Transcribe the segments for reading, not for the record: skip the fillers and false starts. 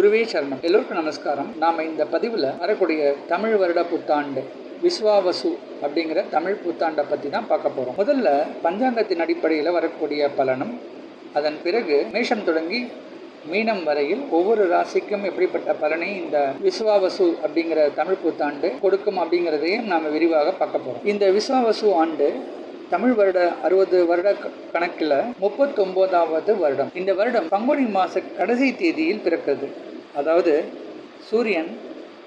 குருவே சரணம். எல்லோருக்கும் நமஸ்காரம். நாம் இந்த பதிவில் வரக்கூடிய தமிழ் வருட புத்தாண்டு விஸ்வாவசு அப்படிங்கிற தமிழ் புத்தாண்டை பற்றி தான் பார்க்க போகிறோம். முதல்ல பஞ்சாங்கத்தின் அடிப்படையில் வரக்கூடிய பலனும், அதன் பிறகு மேஷம் தொடங்கி மீனம் வரையில் ஒவ்வொரு ராசிக்கும் எப்படிப்பட்ட பலனை இந்த விஸ்வாவசு அப்படிங்கிற தமிழ் புத்தாண்டு கொடுக்கும் அப்படிங்கிறதையும் நாம் விரிவாக பார்க்க போகிறோம். இந்த விஸ்வாவசு ஆண்டு தமிழ் வருட 60 வருட கணக்கில் 39வது வருடம். இந்த வருடம் பங்குனி மாத கடைசி தேதியில் பிறக்கிறது. அதாவது சூரியன்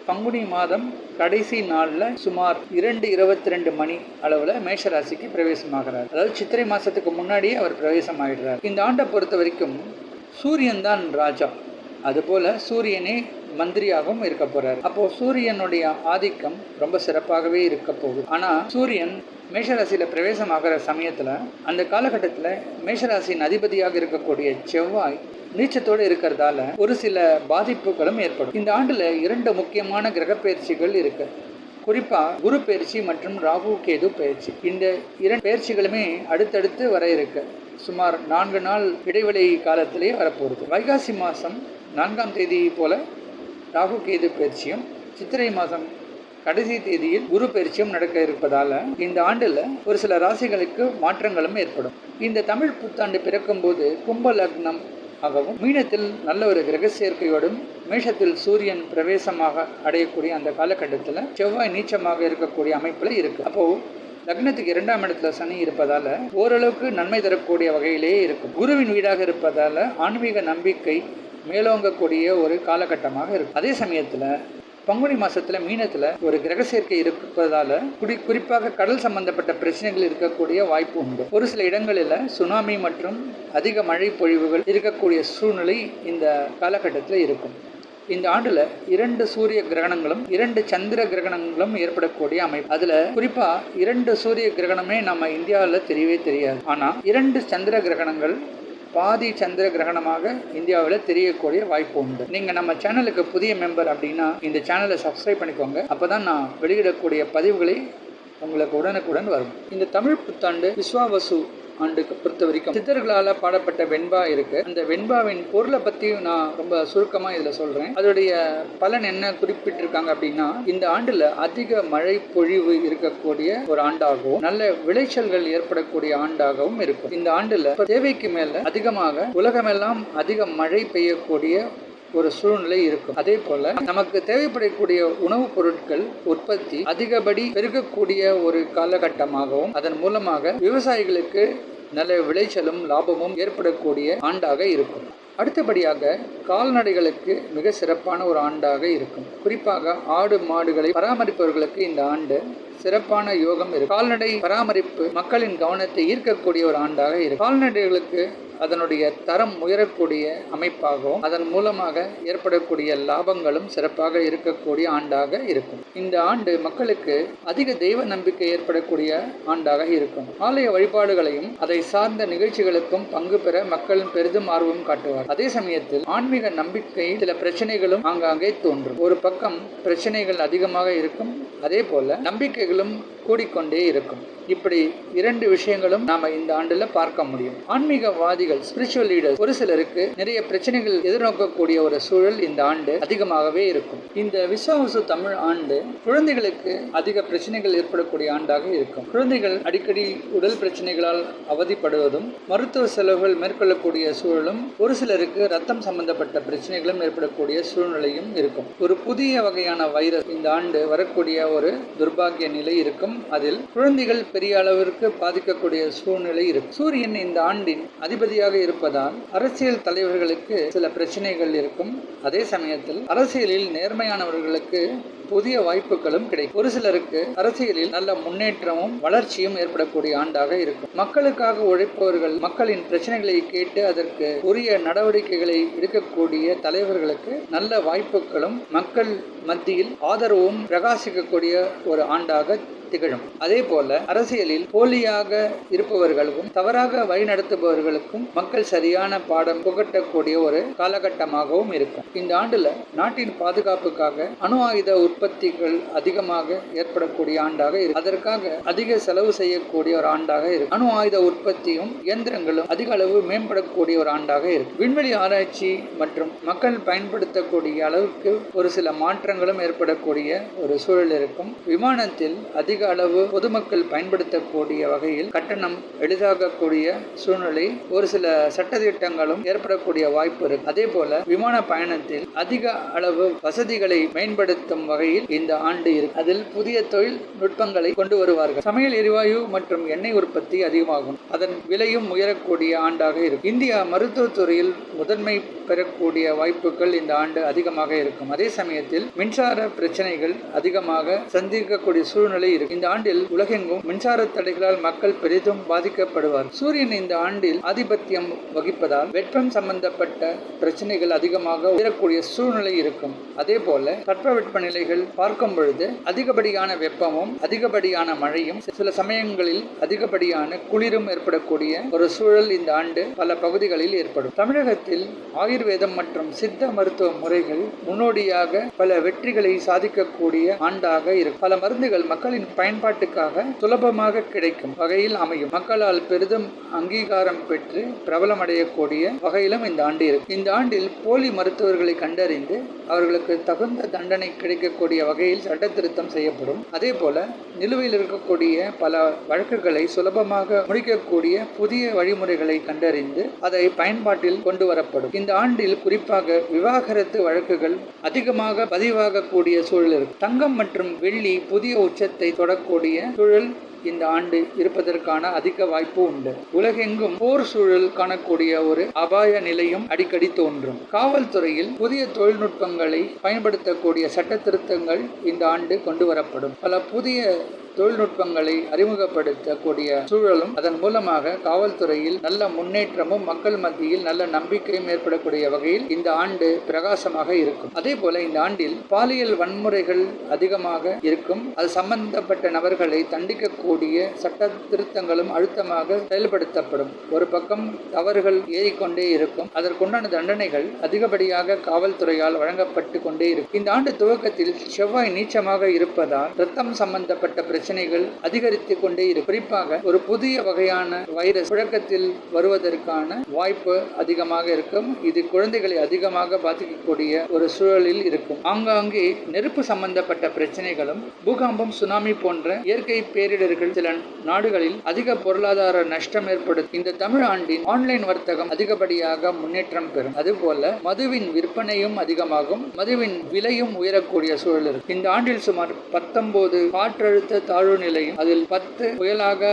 பங்குனி மாதம் கடைசி நாளில் சுமார் 2:22 மணி அளவில் மேஷராசிக்கு பிரவேசமாகிறார். அதாவது சித்திரை மாதத்துக்கு முன்னாடியே அவர் பிரவேசம் ஆகிடுறார். இந்த ஆண்டை பொறுத்த வரைக்கும் சூரியன் தான் ராஜா, அதுபோல் சூரியனே மந்திரியாகவும் இருக்க போறார். அப்போ சூரியனுடைய ஆதிக்கம் ரொம்ப சிறப்பாகவே இருக்க போகுது. ஆனால் சூரியன் மேஷராசியில் பிரவேசமாகிற சமயத்தில், அந்த காலகட்டத்தில் மேஷராசியின் அதிபதியாக இருக்கக்கூடிய செவ்வாய் நீச்சத்தோடு இருக்கிறதால ஒரு சில பாதிப்புகளும் ஏற்படும். இந்த ஆண்டில் 2 முக்கியமான கிரக பயிற்சிகள் இருக்கு. குறிப்பாக குரு பயிற்சி மற்றும் ராகு கேது பயிற்சி. இந்த 2 பயிற்சிகளுமே அடுத்தடுத்து வர இருக்கு. சுமார் 4 நாள் இடைவெளி காலத்திலே வரப்போகுது. வைகாசி மாதம் 4ஆம் தேதி போல ராகு கேது பயிற்சியும், சித்திரை மாதம் கடைசி தேதியில் குரு பயிற்சியும் நடக்க இருப்பதால் இந்த ஆண்டில் ஒரு சில ராசிகளுக்கு மாற்றங்களும் ஏற்படும். இந்த தமிழ் புத்தாண்டு பிறக்கும் போது கும்ப லக்னம் ஆகவும், மீனத்தில் நல்ல ஒரு கிரக சேர்க்கையோடும், மேஷத்தில் சூரியன் பிரவேசமாக அடையக்கூடிய அந்த காலகட்டத்தில் செவ்வாய் நீச்சமாக இருக்கக்கூடிய அமைப்பில் இருக்கு. அப்போ லக்னத்துக்கு 2ஆம் இடத்துல சனி இருப்பதால ஓரளவுக்கு நன்மை தரக்கூடிய வகையிலேயே இருக்கும். குருவின் வீடாக இருப்பதால ஆன்மீக நம்பிக்கை மேலோங்கக்கூடிய ஒரு காலகட்டமாக இருக்கும். அதே சமயத்தில் பங்குனி மாசத்துல மீனத்துல ஒரு கிரக சேர்க்கை இருப்பதால குறிப்பாக கடல் சம்பந்தப்பட்ட பிரச்சனைகள் இருக்கக்கூடிய வாய்ப்பு உண்டு. ஒரு சில இடங்களில் சுனாமி மற்றும் அதிக மழை பொழிவுகள் இருக்கக்கூடிய சூழ்நிலை இந்த காலகட்டத்தில் இருக்கும். இந்த ஆண்டுல 2 சூரிய கிரகணங்களும் 2 சந்திர கிரகணங்களும் ஏற்படக்கூடிய அமைப்பு. அதுல குறிப்பா 2 சூரிய கிரகணமே நம்ம இந்தியாவில் தெரியவே தெரியாது. ஆனா 2 சந்திர கிரகணங்கள் பாதி சந்திர கிரகணமாக இந்தியாவில் தெரியக்கூடிய வாய்ப்பு உண்டு. நீங்கள் நம்ம சேனலுக்கு புதிய மெம்பர் அப்படின்னா இந்த சேனலை சப்ஸ்கிரைப் பண்ணிக்கோங்க. அப்போ தான் நான் வெளியிடக்கூடிய பதிவுகளை உங்களுக்கு உடனுக்குடன் வரும். இந்த தமிழ் புத்தாண்டு விஸ்வாவசு ஆண்டுக்கு பொறுத்த வரைக்கும் சித்தர்களால் பாடப்பட்ட வெண்பா இருக்கு. அந்த வெண்பாவின் பொருளை பற்றி நான் ரொம்ப சுருக்கமாக இதில் சொல்கிறேன். அதோடைய பலன் என்ன குறிப்பிட்டிருக்காங்க அப்படின்னா, இந்த ஆண்டில் அதிக மழை பொழிவு இருக்கக்கூடிய ஒரு ஆண்டாகவும், நல்ல விளைச்சல்கள் ஏற்படக்கூடிய ஆண்டாகவும் இருக்கும். இந்த ஆண்டில் தேவைக்கு மேல அதிகமாக உலகமெல்லாம் அதிக மழை பெய்யக்கூடிய ஒரு சூழ்நிலை இருக்கும். அதே போல நமக்கு தேவைப்படக்கூடிய உணவுப் பொருட்கள் உற்பத்தி அதிகப்படி பெருகக்கூடிய ஒரு காலகட்டமாகவும், அதன் மூலமாக விவசாயிகளுக்கு நல்ல விளைச்சலும் லாபமும் ஏற்படக்கூடிய ஆண்டாக இருக்கும். அடுத்தபடியாக கால்நடைகளுக்கு மிக சிறப்பான ஒரு ஆண்டாக இருக்கும். குறிப்பாக ஆடு மாடுகளை பராமரிப்பவர்களுக்கு இந்த ஆண்டு சிறப்பான யோகம் இருக்கும். கால்நடை பராமரிப்பு மக்களின் கவனத்தை ஈர்க்கக்கூடிய ஒரு ஆண்டாக இருக்கும். கால்நடைகளுக்கு அதனுடைய தரம் உயரக்கூடிய அமைப்பாகவும், அதன் மூலமாக ஏற்படக்கூடிய லாபங்களும் சிறப்பாக இருக்கக்கூடிய ஆண்டாக இருக்கும். இந்த ஆண்டு மக்களுக்கு அதிக தெய்வ நம்பிக்கை ஏற்படக்கூடிய ஆண்டாக இருக்கும். ஆலய வழிபாடுகளையும் அதை சார்ந்த நிகழ்ச்சிகளுக்கும் பங்கு பெற மக்கள் பெரிதும் ஆர்வம் காட்டுவார். அதே சமயத்தில் ஆன்மீக நம்பிக்கை சில பிரச்சனைகளும் ஆங்காங்கே தோன்றும். ஒரு பக்கம் பிரச்சனைகள் அதிகமாக இருக்கும், அதே போல நம்பிக்கைகளும் கூடிக்கொண்டே இருக்கும். இப்படி 2 விஷயங்களும் நாம இந்த ஆண்டுல பார்க்க முடியும். ஆன்மீகவாதிகள், ஸ்பிரிச்சுவல் லீடர்ஸ் ஒரு சிலருக்கு நிறைய பிரச்சனைகள் எதிர்நோக்கக்கூடிய ஒரு சூழல் இந்த ஆண்டு அதிகமாகவே இருக்கும். இந்த விஸ்வாவசு தமிழ் ஆண்டு குழந்தைகளுக்கு அதிக பிரச்சனைகள் ஏற்படக்கூடிய ஆண்டாக இருக்கும். குழந்தைகள் அடிக்கடி உடல் பிரச்சனைகளால் அவதிப்படுவதும், மருத்துவ செலவுகள் மேற்கொள்ளக்கூடிய சூழலும், ஒரு சிலருக்கு ரத்தம் சம்பந்தப்பட்ட பிரச்சனைகளும் ஏற்படக்கூடிய சூழ்நிலையும் இருக்கும். ஒரு புதிய வகையான வைரஸ் இந்த ஆண்டு வரக்கூடிய ஒரு துர்பாகிய நிலை இருக்கும். அதில் குழந்தைகள் பெரிய அளவிற்கு பாதிக்கக்கூடிய சூழ்நிலை இருக்கு. சூரியன் இந்த ஆண்டின் அதிபதியாக இருப்பதால் அரசியல் தலைவர்களுக்கு சில பிரச்சனைகள் இருக்கும். அதே சமயத்தில் அரசியலில் நேர்மையானவர்களுக்கு புதிய வாய்ப்புகளும் கிடைக்கும். ஒரு சிலருக்கு அரசியலில் நல்ல முன்னேற்றமும் வளர்ச்சியும் ஏற்படக்கூடிய ஆண்டாக இருக்கும். மக்களுக்காக உழைப்பவர்கள், மக்களின் பிரச்சனைகளை கேட்டு அதற்கு உரிய நடவடிக்கைகளை எடுக்கக்கூடிய தலைவர்களுக்கு நல்ல வாய்ப்புகளும் மக்கள் மத்தியில் ஆதரவும் பிரகாசிக்கக்கூடிய ஒரு ஆண்டாக திகழும். அதே போல அரசியலில் போலியாக இருப்பவர்களுக்கும் தவறாக வழிநடத்துபவர்களுக்கும் மக்கள் சரியான பாடம் புகட்டக்கூடிய ஒரு காலகட்டமாகவும் இருக்கும். இந்த ஆண்டுல நாட்டின் பாதுகாப்புக்காக அணு ஆயுத உற்பத்திகள் அதிகமாக ஏற்படக்கூடிய ஆண்டாக இருக்கும். அதற்காக அதிக செலவு செய்யக்கூடிய ஒரு ஆண்டாக இருக்கும். அணு ஆயுத உற்பத்தியும் இயந்திரங்களும் அதிக அளவு மேம்படக்கூடிய ஒரு ஆண்டாக இருக்கும். விண்வெளி ஆராய்ச்சி மற்றும் மக்கள் பயன்படுத்தக்கூடிய அளவுக்கு ஒரு சில மாற்றங்களும் ஏற்படக்கூடிய ஒரு சூழல் இருக்கும். விமானத்தில் அதிக அளவு பொதுமக்கள் பயன்படுத்தக்கூடிய வகையில் கட்டணம் எளிதாகக்கூடிய சூழ்நிலை, ஒரு சில சட்டத்திட்டங்களும் ஏற்படக்கூடிய வாய்ப்பு இருக்கு. அதே போல விமான பயணத்தில் அதிக அளவு வசதிகளை மேம்படுத்தும் வகையில் இந்த ஆண்டு இருக்கு. அதில் புதிய தொழில்நுட்பங்களை கொண்டு வருவார்கள். சமையல் எரிவாயு மற்றும் எண்ணெய் உற்பத்தி அதிகமாகும். அதன் விலையும் உயரக்கூடிய ஆண்டாக இருக்கும். இந்தியா மருத்துவத்துறையில் முதன்மை பெறக்கூடிய வாய்ப்புகள் இந்த ஆண்டு அதிகமாக இருக்கும். அதே சமயத்தில் மின்சார பிரச்சனைகள் அதிகமாக சந்திக்கக்கூடிய சூழ்நிலை இருக்கும். இந்த ஆண்டில் உலகெங்கும் மின்சார தடைகளால் மக்கள் பெரிதும் பாதிக்கப்படுவார். சூரியன் இந்த ஆண்டில் ஆதிபத்தியம் வகிப்பதால் வெப்பம் சம்பந்தப்பட்ட பிரச்சனைகள் அதிகமாக உயரக்கூடிய சூழ்நிலை இருக்கும். அதே போல தட்பவெட்ப நிலைகள் பார்க்கும் பொழுது அதிகப்படியான வெப்பமும் அதிகப்படியான மழையும் சில சமயங்களில் அதிகப்படியான குளிரும் ஏற்படக்கூடிய ஒரு சூழல் இந்த ஆண்டு பல பகுதிகளில் ஏற்படும். தமிழகத்தில் ஆயுர்வேதம் மற்றும் சித்த மருத்துவ முறைகள் முன்னோடியாக பல வெற்றிகளை சாதிக்கக்கூடிய ஆண்டாக இருக்கும். பல மருந்துகள் மக்களின் பயன்பாட்டுக்காக சுலபமாக கிடைக்கும் வகையில் அமையும். மக்களால் பெரிதும் அங்கீகாரம் பெற்று பிரபலமடையக்கூடிய வகையிலும் இந்த ஆண்டு இருக்கும். இந்த ஆண்டில் போலி மருத்துவர்களை கண்டறிந்து அவர்களுக்கு தகுந்த தண்டனை கிடைக்கக்கூடிய வகையில் சட்ட திருத்தம் செய்யப்படும். அதே போல நிலுவையில் இருக்கக்கூடிய பல வழக்குகளை சுலபமாக முடிக்கக்கூடிய புதிய வழிமுறைகளை கண்டறிந்து அதை பயன்பாட்டில் கொண்டு வரப்படும். இந்த ஆண்டில் குறிப்பாக விவாகரத்து வழக்குகள் அதிகமாக பதிவாகக்கூடிய சூழல் இருக்கும். தங்கம் மற்றும் வெள்ளி புதிய உச்சத்தை தொடக்கூடிய சூழல் இந்த ஆண்டு இருப்பதற்கான அதிக வாய்ப்பு உண்டு. உலகெங்கும் போர் சூழல் காணக்கூடிய ஒரு அபாய நிலையும் அடிக்கடி தோன்றும். காவல்துறையில் புதிய தொழில்நுட்பங்களை பயன்படுத்தக்கூடிய சட்ட திருத்தங்கள் இந்த ஆண்டு கொண்டு வரப்படும். பல புதிய தொழில்நுட்பங்களை அறிமுகப்படுத்தக்கூடிய சூழலும் அதன் மூலமாக காவல்துறையில் நல்ல முன்னேற்றமும் மக்கள் மத்தியில் நல்ல நம்பிக்கையும் ஏற்படக்கூடிய வகையில் இந்த ஆண்டு பிரகாசமாக இருக்கும். அதே போல இந்த ஆண்டில் பாலியல் வன்முறைகள் அதிகமாக இருக்கும். அது சம்பந்தப்பட்ட நபர்களை தண்டிக்கக்கூடிய சட்ட திருத்தங்களும் அழுத்தமாக செயல்படுத்தப்படும். ஒரு பக்கம் தவறுகள் ஏறிக்கொண்டே இருக்கும். அதற்குண்டான தண்டனைகள் அதிகப்படியாக காவல்துறையால் வழங்கப்பட்டு கொண்டே இருக்கும். இந்த ஆண்டு துவக்கத்தில் செவ்வாய் நீச்சமாக இருப்பதால் இரத்தம் சம்பந்தப்பட்ட பிரச்சனைகள் அதிகரித்து கொண்டே இருக்கும். குறிப்பாக ஒரு புதிய வகையான வைரஸ் புழக்கத்தில் வருவதற்கான வாய்ப்பு அதிகமாக இருக்கும். இது குழந்தைகளை அதிகமாக பாதிக்கக்கூடிய ஒரு சூழலில் இருக்கும். ஆங்காங்கே நெருப்பு சம்பந்தப்பட்ட பிரச்சனைகளும் பூகம்பம், சுனாமி போன்ற இயற்கை பேரிடர்கள் சில நாடுகளில் அதிக பொருளாதார நஷ்டம் ஏற்படுத்தும். இந்த தமிழ் ஆண்டின் ஆன்லைன் வர்த்தகம் அதிகப்படியாக முன்னேற்றம் பெறும். அதுபோல மதுவின் விற்பனையும் அதிகமாகும். மதுவின் விலையும் உயரக்கூடிய சூழல் இருக்கும். இந்த ஆண்டில் சுமார் 19 காற்றழுத்த தாழ்வு நிலையும் அதில் 10 புயலாக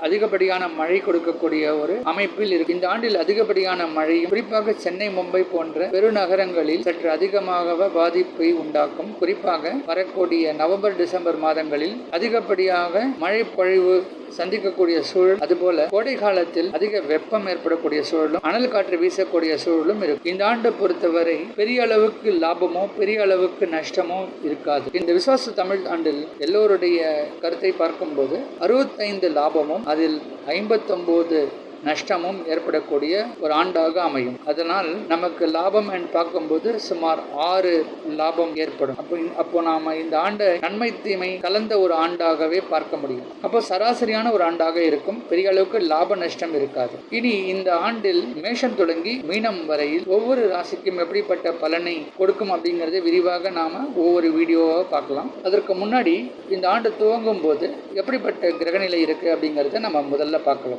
அதிகப்படியான மழை கொடுக்கக்கூடிய ஒரு அமைப்பில் இருக்கு. இந்த ஆண்டில் அதிகப்படியான மழையும் குறிப்பாக சென்னை, மும்பை போன்ற பெருநகரங்களில் சற்று அதிகமாக பாதிப்பை உண்டாக்கும். குறிப்பாக வரக்கூடிய நவம்பர், டிசம்பர் மாதங்களில் அதிகப்படியாக மழை பொழிவு சந்திக்கக்கூடிய சூழல், அதுபோல கோடை காலத்தில் அதிக வெப்பம் ஏற்படக்கூடிய சூழலும் அனல் காற்று வீசக்கூடிய சூழலும் இருக்கும். இந்த ஆண்டு பொறுத்தவரை பெரிய அளவுக்கு லாபமோ பெரிய அளவுக்கு நஷ்டமோ இருக்காது. இந்த விசுவாச தமிழ் ஆண்டில் எல்லோருடைய கருத்தை பார்க்கும்போது 65 லாபமும் அதில் 59 நஷ்டமும் ஏற்படக்கூடிய ஒரு ஆண்டாக அமையும். அதனால் நமக்கு லாபம் என்று பார்க்கும்போது சுமார் 6 லாபம் ஏற்படும். அப்போ நாம இந்த ஆண்டை நன்மை தீமை கலந்த ஒரு ஆண்டாகவே பார்க்க முடியும். அப்போ சராசரியான ஒரு ஆண்டாக இருக்கும். பெரிய அளவுக்கு லாப நஷ்டம் இருக்காது. இனி இந்த ஆண்டில் மேஷம் தொடங்கி மீனம் வரையில் ஒவ்வொரு ராசிக்கும் எப்படிப்பட்ட பலனை கொடுக்கும் அப்படிங்கறதை விரிவாக நாம ஒவ்வொரு வீடியோவாக பார்க்கலாம். அதற்கு முன்னாடி இந்த ஆண்டு துவங்கும் போது எப்படிப்பட்ட கிரகநிலை இருக்கு அப்படிங்கறத நம்ம முதல்ல பார்க்கலாம்.